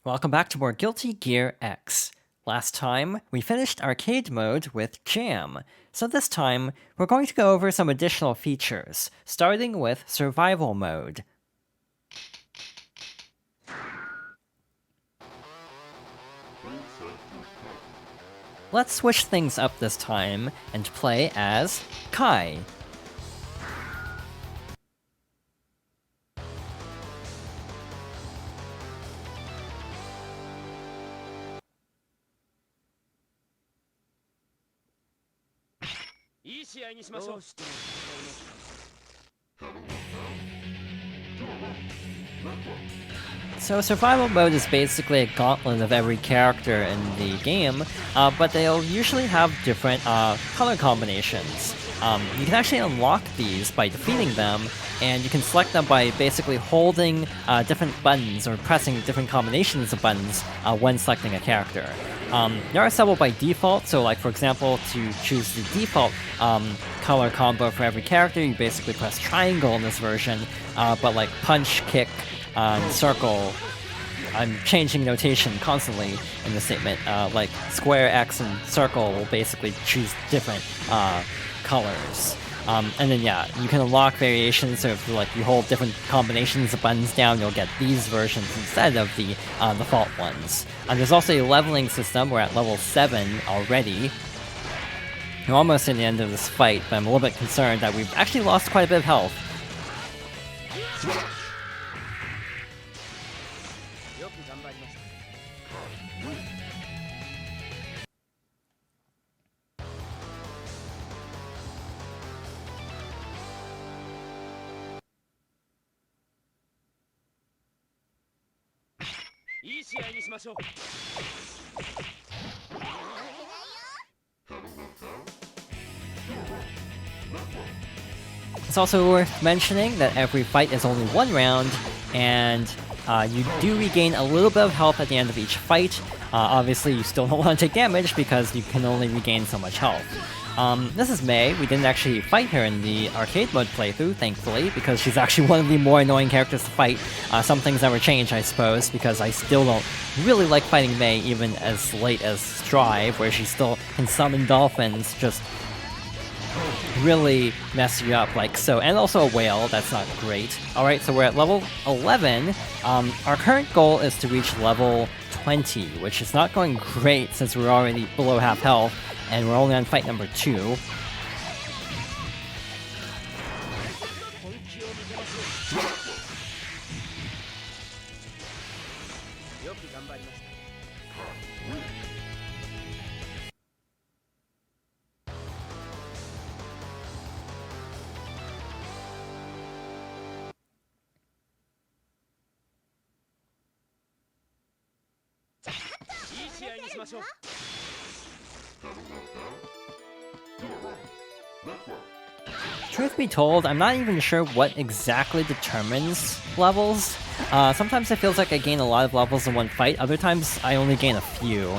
Welcome back to more Guilty Gear X. Last time, we finished arcade mode with Jam, so this time, we're going to go over some additional features, starting with survival mode. Let's switch things up this time and play as Kai. So survival mode is basically a gauntlet of every character in the game, but they'll usually have different color combinations. You can actually unlock these by defeating them, and you can select them by basically holding different buttons or pressing different combinations of buttons when selecting a character. There are several by default, so like for example, to choose the default color combo for every character, you basically press triangle in this version, but like punch, kick, and circle, I'm changing notation constantly in the statement, like square, X, and circle will basically choose different colors. And then yeah, you can unlock variations, so if like you hold different combinations of buttons down, you'll get these versions instead of the default ones. There's also a leveling system. We're at level 7 already. We're almost at the end of this fight, but I'm a little bit concerned that we've actually lost quite a bit of health. It's also worth mentioning that every fight is only one round, and you do regain a little bit of health at the end of each fight. Obviously, you still don't want to take damage because you can only regain so much health. This is Mei. We didn't actually fight her in the arcade mode playthrough, thankfully, because she's actually one of the more annoying characters to fight. Some things never change, I suppose, because I still don't really like fighting Mei even as late as Strive, where she still can summon dolphins, just really mess you up like so. And also a whale, that's not great. Alright, so we're at level 11. Our current goal is to reach level 20, which is not going great since we're already below half health, and we're only on fight number 2. Truth be told, I'm not even sure what exactly determines levels. Sometimes it feels like I gain a lot of levels in one fight, other times I only gain a few.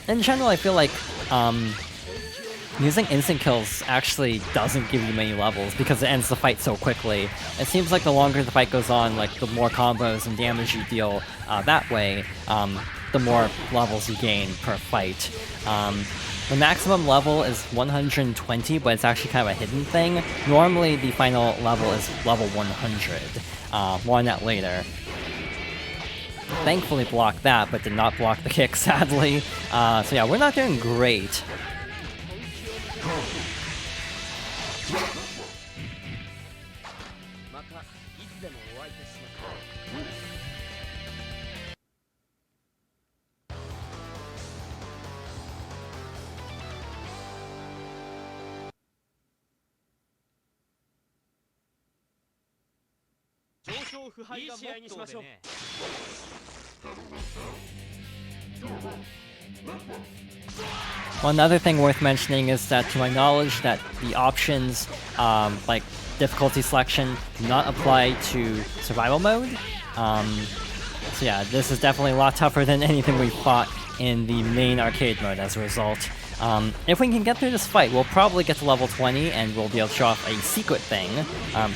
In general, I feel like using instant kills actually doesn't give you many levels because it ends the fight so quickly. It seems like the longer the fight goes on, like the more combos and damage you deal that way, the more levels you gain per fight. The maximum level is 120, but it's actually kind of a hidden thing. Normally, the final level is level 100. More on that later. Thankfully blocked that, but did not block the kick, sadly. So yeah, we're not doing great. One other thing worth mentioning is that, to my knowledge, that the options, like difficulty selection, do not apply to survival mode. So yeah, this is definitely a lot tougher than anything we fought in the main arcade mode as a result. If we can get through this fight, we'll probably get to level 20 and we'll be able to show off a secret thing.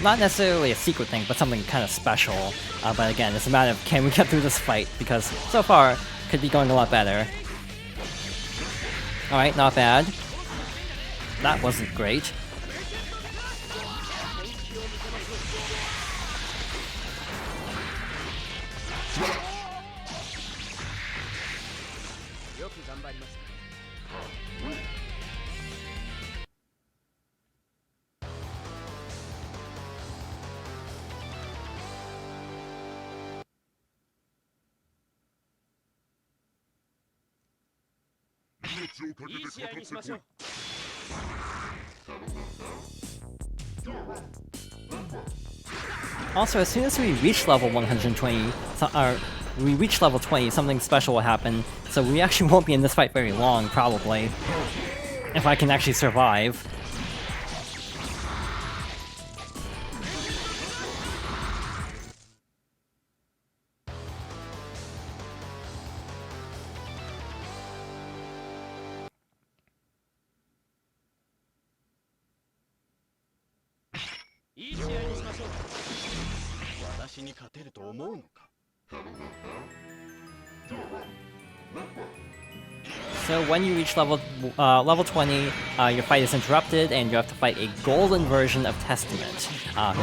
Not necessarily a secret thing, but something kind of special. But again, it's a matter of can we get through this fight, because so far, could be going a lot better. Alright, not bad. That wasn't great. Also, as soon as we reach level 120, we reach level 20, something special will happen, so we actually won't be in this fight very long, probably. If I can actually survive. So when you reach level 20, your fight is interrupted, and you have to fight a golden version of Testament.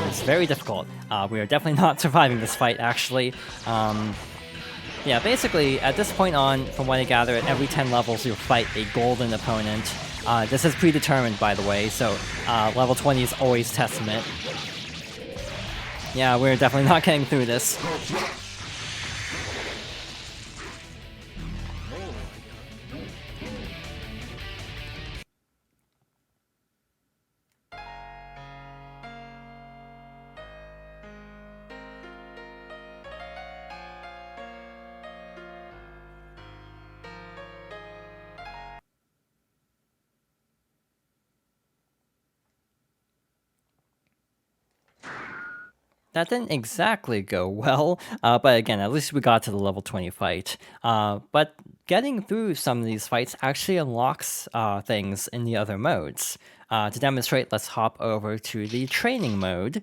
It's very difficult. We are definitely not surviving this fight, actually. Yeah, basically, at this point on, from what I gather, at every 10 levels you'll fight a golden opponent. This is predetermined, by the way, so level 20 is always Testament. Yeah, we're definitely not getting through this. That didn't exactly go well, but again, at least we got to the level 20 fight. But getting through some of these fights actually unlocks things in the other modes. To demonstrate, let's hop over to the training mode.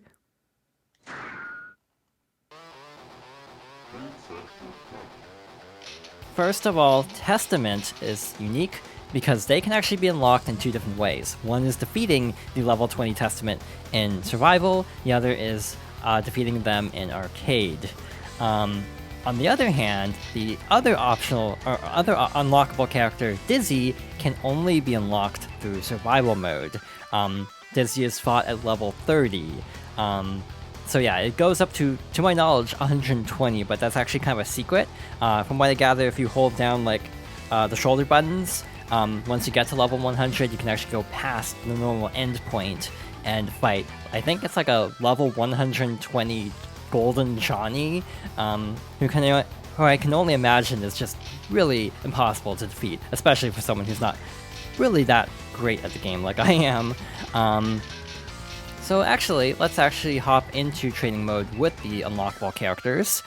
First of all, Testament is unique because they can actually be unlocked in two different ways. One is defeating the level 20 Testament in survival, the other is defeating them in arcade. On the other hand, the other optional or other unlockable character, Dizzy, can only be unlocked through survival mode. Dizzy is fought at level 30. So yeah, it goes up to my knowledge, 120, but that's actually kind of a secret. From what I gather, if you hold down like the shoulder buttons, once you get to level 100, you can actually go past the normal endpoint and fight. I think it's like a level 120 Golden Johnny, who I can only imagine is just really impossible to defeat, especially for someone who's not really that great at the game like I am. So actually, let's actually hop into training mode with the unlockable characters.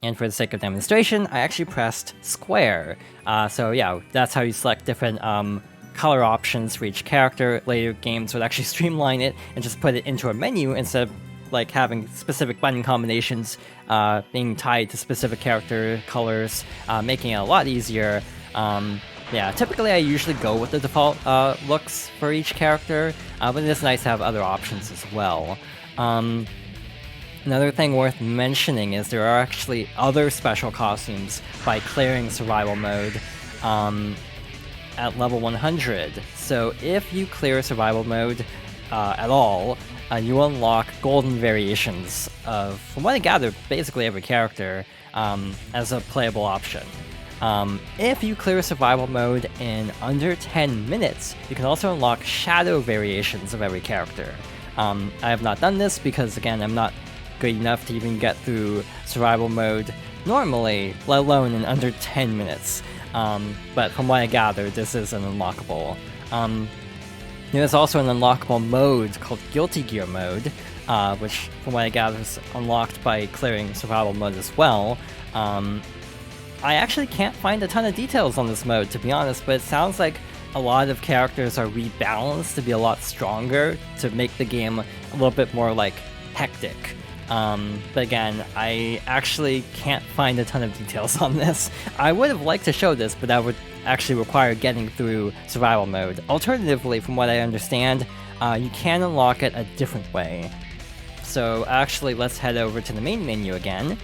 And for the sake of demonstration, I actually pressed square. So yeah, that's how you select different color options for each character. Later games would actually streamline it and just put it into a menu instead of like having specific button combinations being tied to specific character colors, making it a lot easier. Yeah, typically I usually go with the default looks for each character, but it is nice to have other options as well. Another thing worth mentioning is there are actually other special costumes by clearing survival mode at level 100. So if you clear survival mode at all, you unlock golden variations of, from what I gather, basically every character as a playable option. If you clear survival mode in under 10 minutes, you can also unlock shadow variations of every character. I have not done this because, again, I'm not good enough to even get through survival mode normally, let alone in under 10 minutes. But from what I gather, this is an unlockable. There's also an unlockable mode called Guilty Gear mode, which, from what I gather, is unlocked by clearing survival mode as well. I actually can't find a ton of details on this mode, to be honest, but it sounds like a lot of characters are rebalanced to be a lot stronger, to make the game a little bit more, like, hectic. But again, I actually can't find a ton of details on this. I would have liked to show this, but that would actually require getting through survival mode. Alternatively, from what I understand, you can unlock it a different way. So actually, let's head over to the main menu again.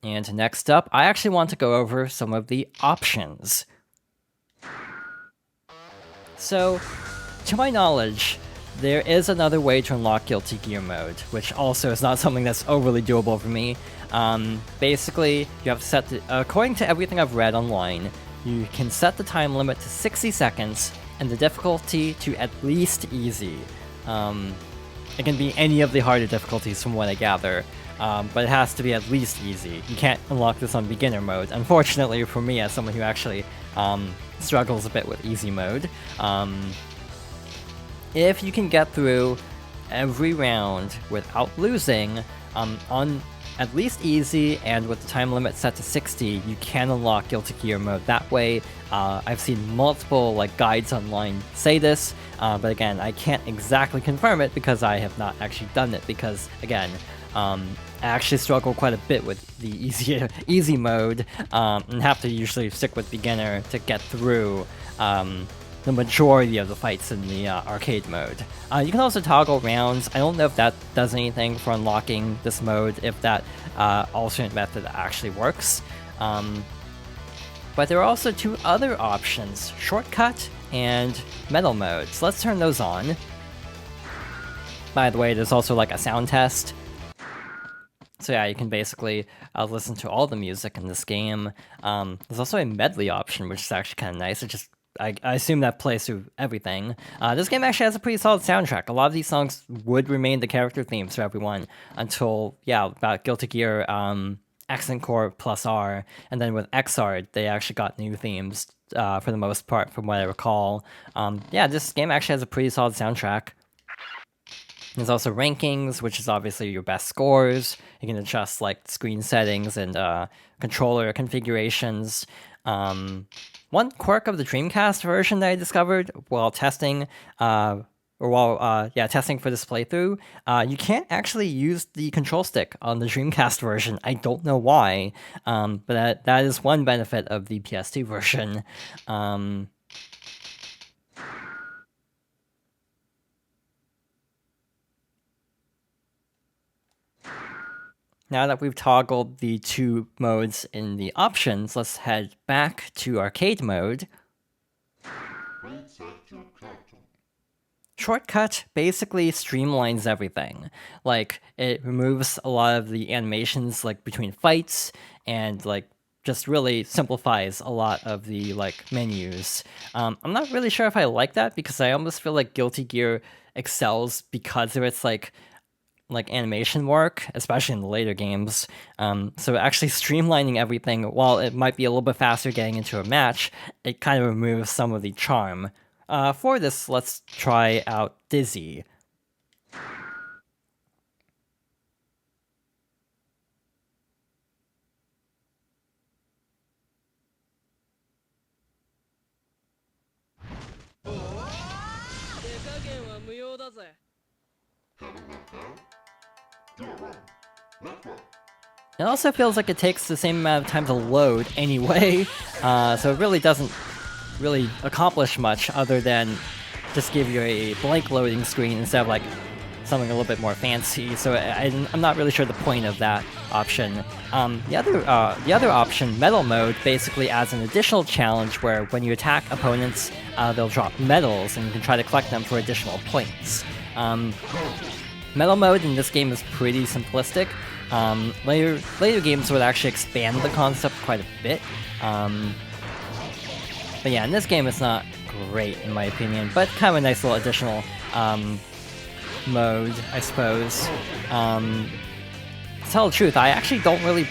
And next up, I actually want to go over some of the options. So, to my knowledge, there is another way to unlock Guilty Gear mode, which also is not something that's overly doable for me. Basically, you have to set according to everything I've read online, you can set the time limit to 60 seconds and the difficulty to at least easy. It can be any of the harder difficulties from what I gather, but it has to be at least easy. You can't unlock this on beginner mode, unfortunately for me as someone who actually struggles a bit with easy mode. If you can get through every round without losing, on at least easy and with the time limit set to 60, you can unlock Guilty Gear mode that way. I've seen multiple guides online say this, but again, I can't exactly confirm it because I have not actually done it, because again, I actually struggle quite a bit with the easy mode, and have to usually stick with beginner to get through the majority of the fights in the arcade mode. You can also toggle rounds. I don't know if that does anything for unlocking this mode, if that alternate method actually works. But there are also two other options, Shortcut and Metal mode. So let's turn those on. By the way, there's also a sound test. So yeah, you can basically listen to all the music in this game. There's also a medley option, which is actually kind of nice. It just I assume that plays through everything. This game actually has a pretty solid soundtrack. A lot of these songs would remain the character themes for everyone until, about Guilty Gear Accent Core plus R, and then with XR, they actually got new themes for the most part, from what I recall. This game actually has a pretty solid soundtrack. There's also rankings, which is obviously your best scores. You can adjust screen settings and controller configurations. One quirk of the Dreamcast version that I discovered while testing, testing for this playthrough, you can't actually use the control stick on the Dreamcast version. I don't know why, but that is one benefit of the PS2 version. Now that we've toggled the two modes in the options, let's head back to arcade mode. Shortcut basically streamlines everything. It removes a lot of the animations between fights, and just really simplifies a lot of the menus. I'm not really sure if I like that, because I almost feel like Guilty Gear excels because of its animation work, especially in the later games. So actually streamlining everything, while it might be a little bit faster getting into a match, it kind of removes some of the charm. For this, let's try out Dizzy. It also feels like it takes the same amount of time to load anyway, so it really doesn't accomplish much other than just give you a blank loading screen instead of something a little bit more fancy. So I'm not really sure the point of that option. The other option, Metal mode, basically adds an additional challenge where when you attack opponents, they'll drop medals, and you can try to collect them for additional points. Metal mode in this game is pretty simplistic. Later games would actually expand the concept quite a bit. But yeah, in this game it's not great in my opinion, but kind of a nice little additional mode, I suppose. to tell the truth, I actually don't really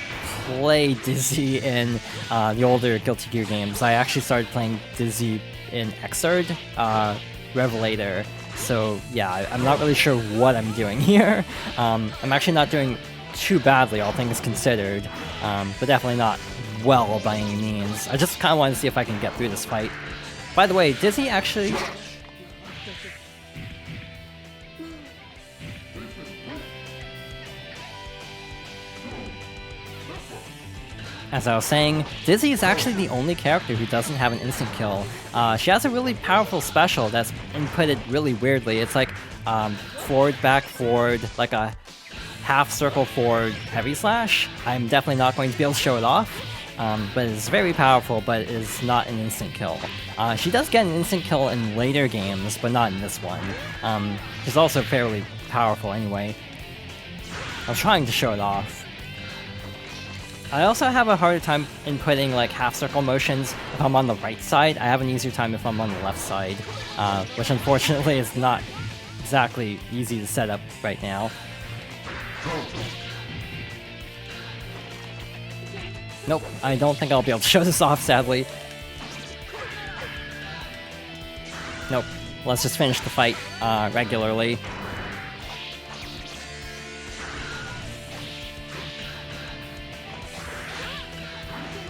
play Dizzy in the older Guilty Gear games. I actually started playing Dizzy in Xrd, Revelator. So yeah, I'm not really sure what I'm doing here. I'm actually not doing too badly, all things considered, but definitely not well by any means. I just kind of want to see if I can get through this fight. By the way, Dizzy actually... As I was saying, Dizzy is actually the only character who doesn't have an instant kill. She has a really powerful special that's inputted really weirdly. It's like forward, back, forward, like a half circle forward heavy slash. I'm definitely not going to be able to show it off, but it's very powerful, but it is not an instant kill. She does get an instant kill in later games, but not in this one. She's also fairly powerful anyway. I was trying to show it off. I also have a harder time inputting like half circle motions if I'm on the right side. I have an easier time if I'm on the left side, which unfortunately is not exactly easy to set up right now. Nope, I don't think I'll be able to show this off, sadly. Nope, let's just finish the fight regularly.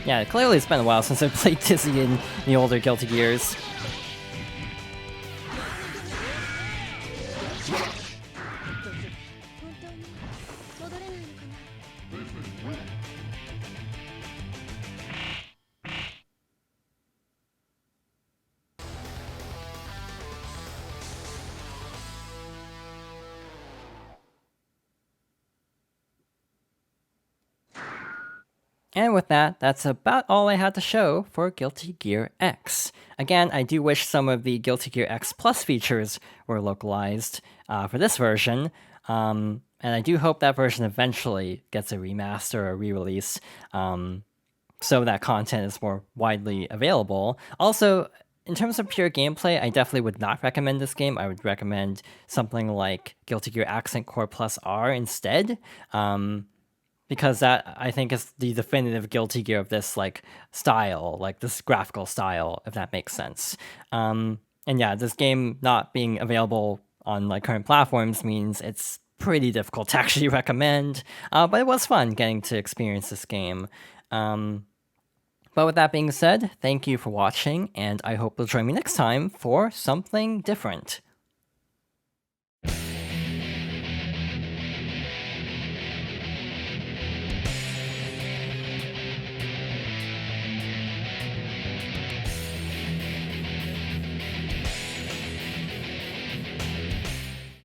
Yeah, clearly it's been a while since I played Dizzy in the older Guilty Gears. And with that, that's about all I had to show for Guilty Gear X. Again, I do wish some of the Guilty Gear X Plus features were localized for this version, and I do hope that version eventually gets a remaster or re-release, so that content is more widely available. Also, in terms of pure gameplay, I definitely would not recommend this game. I would recommend something like Guilty Gear Accent Core Plus R instead. Because that, I think, is the definitive Guilty Gear of this, like, style, like, this graphical style, if that makes sense. And yeah, this game not being available on, like, current platforms means it's pretty difficult to actually recommend, but it was fun getting to experience this game. But with that being said, thank you for watching, and I hope you'll join me next time for something different.